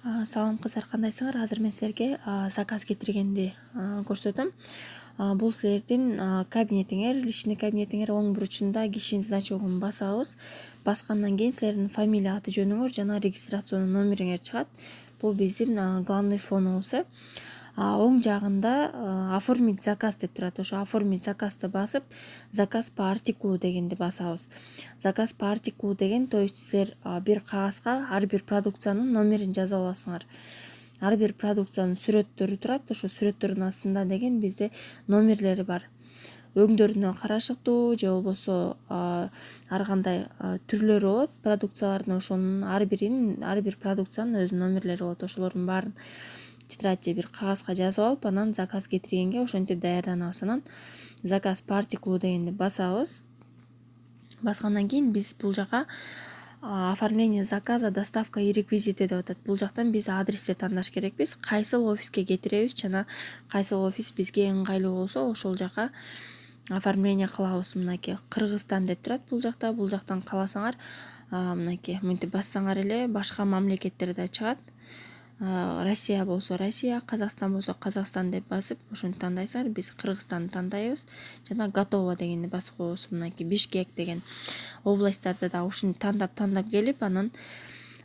Салам кыздар, кандайсыңар? Азыр мен силерге заказ кетиргенди көрсөтөм. Бул силердин кабинетиңер, личный кабинетиңер оң буручунда кишинин значогун басабыз. Баскандан кийин силердин фамилия, аты жөнүңөр жана регистрацион номериңер чыгат. Бул биздин главный фонубуз. Оң жагында оформить заказ деп турат. Ошо оформить заказды басып, заказ по артикулу дегенди басабыз. Заказ по артикулу деген, то есть силер бир кагазга ар бир продукциянын номерин жазып аласыңар. Ар бир продукциянын сүрөттөрү турат. Ошо сүрөттөрдүн астында деген бизде номерлери бар. Өңдөрүнө карашыктуу же болбосо ар кандай түрлөрү болот продукциялардын, ошонун ар бир продукциянын өзүнүн номерлери болот. Ошолордун баарын тетрадь же бир кагазга жазып алып, анан заказ кетиргенге ошентип даярданабыз. Анан заказ по артикулу дегенди басабыз. Баскандан кийин биз бул жака оформление заказа, доставка и реквизиты деп атат. Бул жактан биз адрести тандаш керекпиз. Кайсыл офиске кетиребиз жана кайсыл офис бизге ыңгайлуу болсо ошол жака оформление кылабыз. Мынакей Кыргызстан деп турат бул жакта. Бул жактан кааласаңар мынакей мынтип бассаңар эле башка мамлекеттер да чыгат. Россия болсо Россия, Казакстан болсо Казакстан деп басып, ошону тандайсыңар. Биз Кыргызстанды тандайбыз жана готово дегенди басып коебуз. Мынакей Бишкек деген областтарды да ушуну тандап келип, анан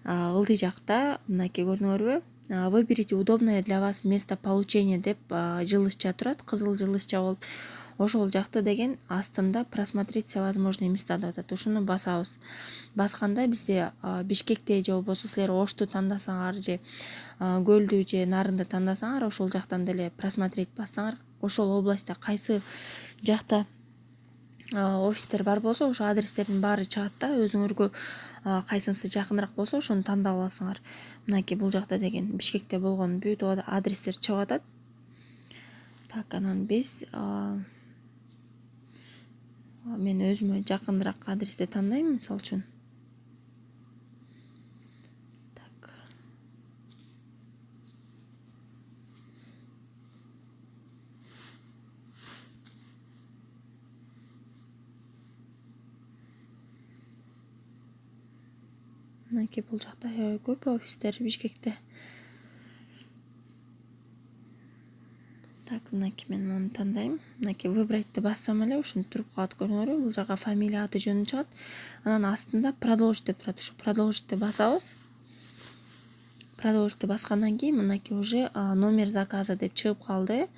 ылдый жакта мынакей көрдүңөрбү? Выберите удобное для вас место получения деп жылышча турат, кызыл жылышча болуп. Ошол жакты деген астында просмотреть все возможные места деп атат. Ушуну басабыз. Басканда бизде Бишкекте же болбосо силер Ошту тандасаңар же Көлдү же Нарынды тандасаңар, ошол жактан деле просмотреть бассаңар, ошол областта кайсы жакта офистер бар болсо, ошо адрестердин баары чыгат да, өзүңөргө кайсынысы жакыныраак болсо ошону тандап аласыңар. Мынакей бул жакта деген Бишкекте болгон бүт адрестер чыгып атат. Так, анан биз мен өзүмө жакыныраак адрести тандайм, мисалы үчүн. Так. Мынакей бул жакта көп офистер Бишкекте. Так, мынакей мен муну тандайм. Мынакей выбрайтты бассам эле ушинтип туруп калат, көрдүңөрбү? Бул жака фамилия, аты жөнү чыгат. Анан астында продолжить деп турат. Ошо продолжитти басабыз. Продолжитти баскандан кийин мынакей уже номер заказа деп чыгып калды.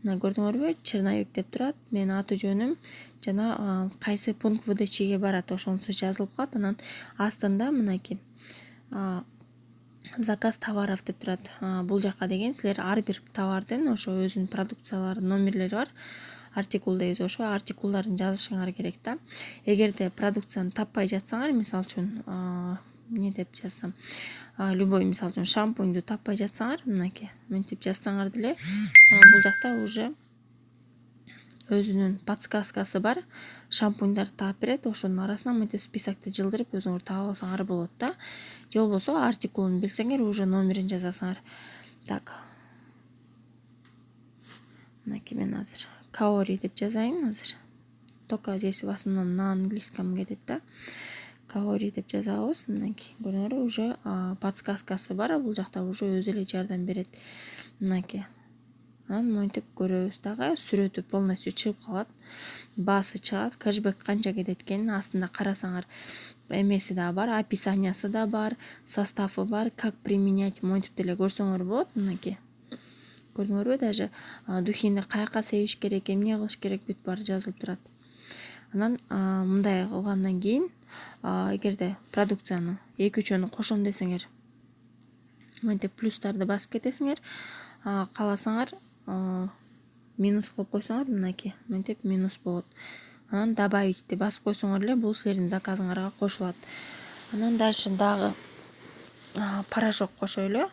Мына көрдүңөрбү? Черновик деп турат. Менин аты жөнүм жана кайсы пункт выдачиге барат ошонусу жазылып калат. Анан астында мынакей заказ товаров деп турат. Бул жака деген силер ар бир товардын ошо өзүнүн продукцияларынын номерлери бар. Артикул дейбиз, ошо артикулдарын жазышыңар керек да. Эгерде продукцияны таппай жатсаңар, мисалы үчүн эмне деп жазсам, любой, мисалы үчүн шампуньду таппай жатсаңар, мынакей мынтип жазсаңар деле бул жакта уже өзүнүн подсказкасы бар, шампуньдарды таап берет. Ошонун арасынан мынтип списокто жылдырып өзүңөр таап алсаңар болот да. Же болбосо артикулун билсеңер, уже номерин жазасыңар. Так. Мынакей мен азыр Kaori деп жазайын азыр. Только здесь в основном на английском кетет да. Kaori деп жазабыз. Мынакей көрдүңөрбү? Уже подсказкасы бар. Бул жакта уже өзү эле жардам берет. Мынакей. Анан монтип көрөбүз дагы, сүрөтү полностью чыгып калат. Баасы чыгат, кэшбэк канча кетет экенин астында карасаңар эмеси да бар, описаниясы да бар, составы бар, как применять монтип деле көрсөңөр болот. Мынакей көрдүңөрбү? Даже духини каяка себиш керек, эмне кылыш керек, бүт баары жазылып турат. Анан мындай кылгандан кийин эгерде продукцияны 2-3 кошом десеңер, мынтип плюстарды басып кетесиңер. Кааласаңар минус кылып койсоңор, мынакей мынтип минус болот. Анан добавитти басып койсоңор эле бул силердин заказыңарга кошулат. Анан дальше дагы порошок кошойлу.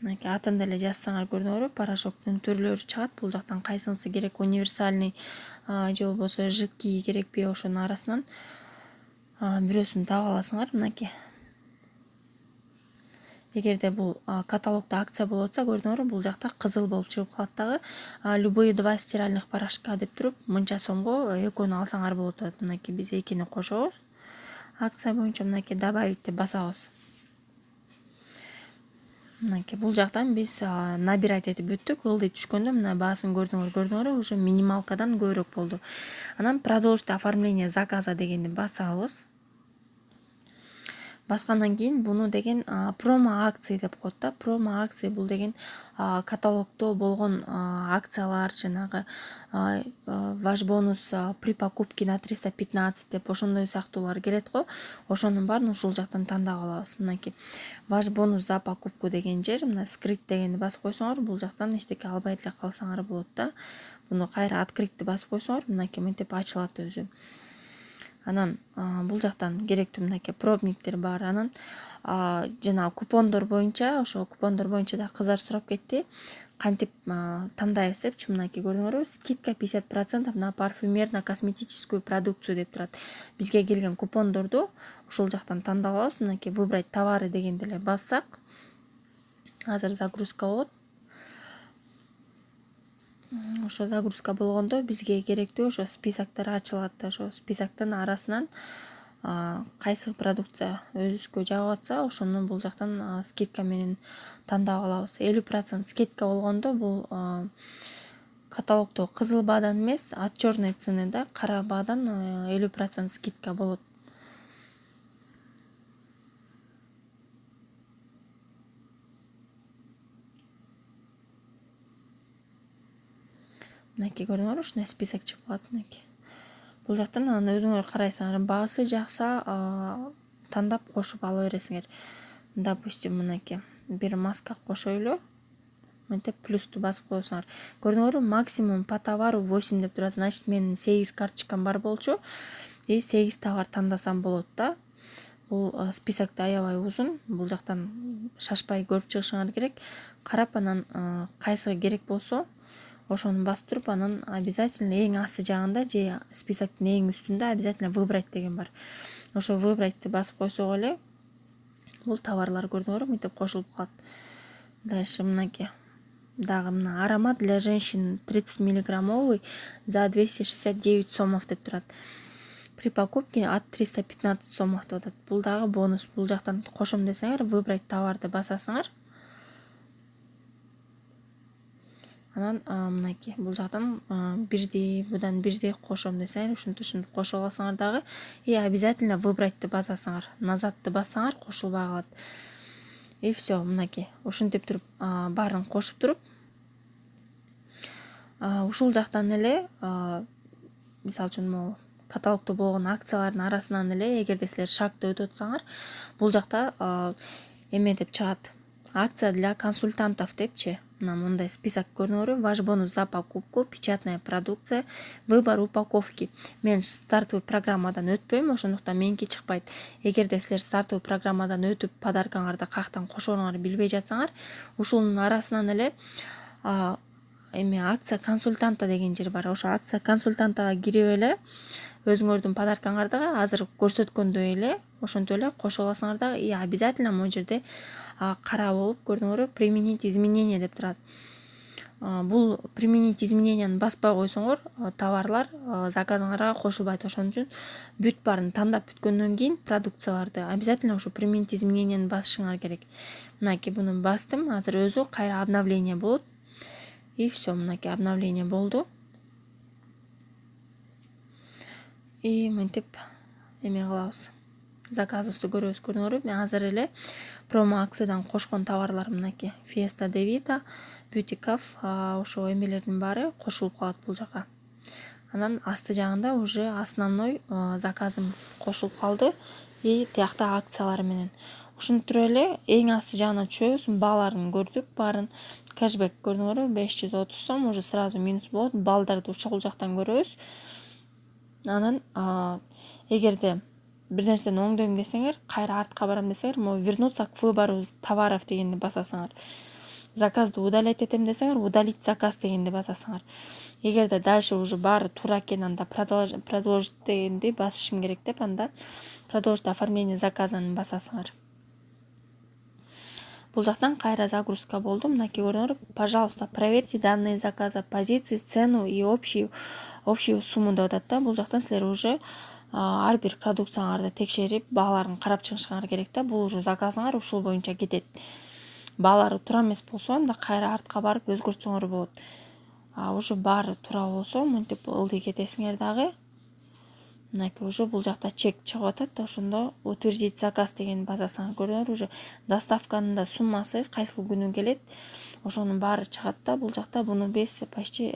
Мынакей атын деле жазсаңар, көрдүңөрбү? Порошоктун түрлөрү чыгат. Бул жактан кайсынысы керек, универсальный же болбосо жидкий керекпи, ошонун арасынан бирөөсүн таап аласыңар. Мынакей эгерде бул каталогдо акция болуп атса, көрдүңөрбү? Бул жакта кызыл болуп чыгып калат дагы. Любые 2 стиральных порошка деп туруп, мынча сомго экөөнү алсаңар болот атат. Мынакей биз экини кошобуз. Акция боюнча мынакей добавить деп басабыз. мынакей бул жактан биз набирать этип бүттүк. Ылдый түшкөндө мына баасын көрдүңөр уже минималкадан көбүрөөк болду. Анан продолжить оформление заказа дегенди басабыз. Баскандан кийин буну деген промо акции деп коет да. Промо акции бул деген каталогдо болгон акциялар, жанагы ваш бонус при покупке на 315 деп ошондой сыяктуулар келет го. Ошонун баарын ушул жактан тандап алабыз. Мынакей ваш бонус за покупку деген жер, мына скрыть дегенди басып койсоңор, бул жактан эчтеке албай эле калсаңар болот да. Буну кайра открытьти басып койсоңор, мынакей мынтип ачылат өзү. Анан бул жактан керектүү мынакей пробниктер бар. Анан жана купондор боюнча, ошо купондор боюнча да кыздар сурап кетти. Кантип тандайбыз депчи, мынакей көрдүңөрбү, скидка 50% на парфюмерно-косметическую продукцию деп турат. Бизге келген купондорду ушул жактан тандап алабыз. Мынакей выбрать товары дегенди эле бассак, азыр загрузка болот. Ошо загрузка болгондо бизге керектүү ошо списоктор ачылат да. Ошо списоктун арасынан кайсы продукция өзүбүзгө жагып атса, ошону бул жактан скидка менен тандап алабыз. 50% скидка болгондо бул каталогдо кызыл баадан эмес, от черной цены да, кара баадан 50% скидка болот. Мынакей көрдүңөрбү, ушундай список чыгып калат. Мынакей бул жактан анан өзүңөр карайсыңар, баасы жакса тандап кошуп ала бересиңер. Допустим, мынакей бир маска кошойлу, мынтип плюсту басып коесуңар. Көрдүңөрбү, максимум по товару 8 деп турат. Значит, менин 8 карточкам бар болчу и 8 товар тандасам болот да. Бул список аябай узун. Бул жактан шашпай көрүп чыгышыңар керек. Карап анан кайсыгы керек болсо ошону басып туруп, анан обязательно эң асты жагында же списоктун эң үстүндө обязательно выбрать деген бар. Ошо выбрайтьти басып койсок эле бул товарлар көрдүңөрбү, мынтип кошулуп калат. Дальше мынакей дагы мына аромат для женщин 30 миллиграммовый за 269 сомов деп турат. При покупке от 315 сомов деп атат. Бул дагы бонус. Бул жактан кошом десеңер, выбрать товарды басасыңар. Анан мынакей бул жактан будан бирди кошом десеңер, ушинтип кошо аласыңар дагы. И обязательно выбрайтьти басасыңар. Назадты бассаңар кошулбай калат. И все, мынакей ушинтип туруп баарын кошуп туруп, ушул жактан эле мисалы үчүн могу каталогдо болгон акциялардын арасынан эле, эгерде силер шагты өтүп атсаңар, бул жакта эме деп чыгат. Акция для консультантов депчи. Мына мындай список көрдүңөрбү. Ваш бонус за покупку, печатная продукция, выбор упаковки. Мен стартовый программадан өтпөйм, ошондуктан меники чыкпайт. Эгерде силер стартовый программадан өтүп подаркаңарды каяктан кошооруңарды билбей жатсаңар, ушунун арасынан эле эме акция консультанта деген жер бар. Ошо акция консультантага кирип эле өзүңөрдүн подаркаңарды азыр көрсөткөндөй эле ошентип эле кошо аласыңар дагы. И обязательно могу жерде кара болуп көрдүңөрбү, применить изменения деп турат. Бул применить измененияны баспай койсоңор, товарлар заказыңарга кошулбайт. Ошон үчүн бүт баарын тандап бүткөндөн кийин продукцияларды обязательно ошо применить измененияны басышыңар керек. Мынакей буну бастым. Азыр өзү кайра обновление болот. И все, мынакей обновление болду. И мынтип эме кылабыз. Заказыбызды көрөбүз, көрдүңөрбү. Мен азыр эле промо акциядан кошкон товарлар мынакей Fiesta de Vita, Beauty Cuff, ошо эмелердин баары кошулуп калат бул жака. Анан асты жагында уже основной заказым кошулуп калды. И тиякта акциялар менен. Ушинтип эле эң асты жагына түшөбүз. Бааларын көрдүк, баарын кэшбэк көрдүңөрбү, 530 сом уже сразу минус болот. Балдарды ушул жактан көрөбүз. Анан эгерде бир нерсени оңдойм десеңер, кайра артка барам десеңер, могу вернуться к выбору товаров дегенди басасыңар. Заказды удалять этем десеңер, удалить заказ дегенди басасыңар. Эгерде дальше уже баары туура экен, анда продолжить дегенди басышым керек деп, анда продолжить оформление заказаны басасыңар. Бул жактан кайра загрузка болду. Мынакей көрдүңөр, пожалуйста, проверьте данные заказа, позиции, цену и общую сумму деп атат да. Бул жактан силер уже ар бир продукцияңарды текшерип, бааларын карап чыгышыңар керек да. Бул уже заказыңар ушул боюнча кетет. баалары туура эмес болсо анда кайра артка барып өзгөртсөңөр болот. Уже баары туура болсо мынтип ылдый кетесиңер дагы. Мынакей уже бул жакта чек чыгып атат да, ошондо утвердить заказ деген басасыңар, көрдүңөр, уже доставканын да суммасы кайсыл күнү келет, ошонун баары чыгат да, бул жакта буну без почти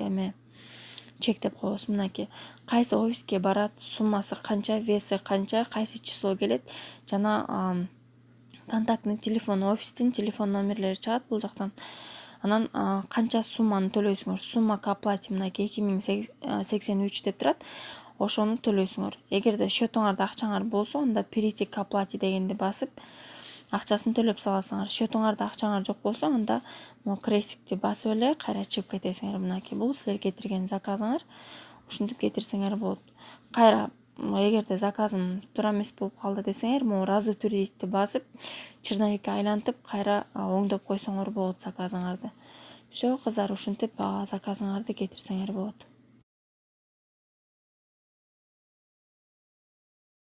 чек деп коебуз. Мынакей кайсы офиске барат, суммасы канча, веси канча, кайсы число келет, жана контактный телефон, офистин телефон номерлери чыгат бул жактан. Анан канча сумманы төлөйсүңөр, сумма к оплате мынакей 2083 деп турат, ошону төлөйсүңөр. Эгерде счетуңарда акчаңар болсо, анда перейти к оплате дегенди басып акчасын төлөп саласыңар. Счетуңарда акчаңар жок болсо, анда могу крестикти басып эле кайра чыгып кетесиңер. Мынакей бул силер кетирген заказыңар. Ушинтип кетирсеңер болот. Кайра эгерде заказым туура эмес болуп калды десеңер, могу разутвердитти басып, черновикке айлантып, кайра оңдоп койсоңор болот заказыңарды. Все, кыздар, ушинтип заказыңарды кетирсеңер болот.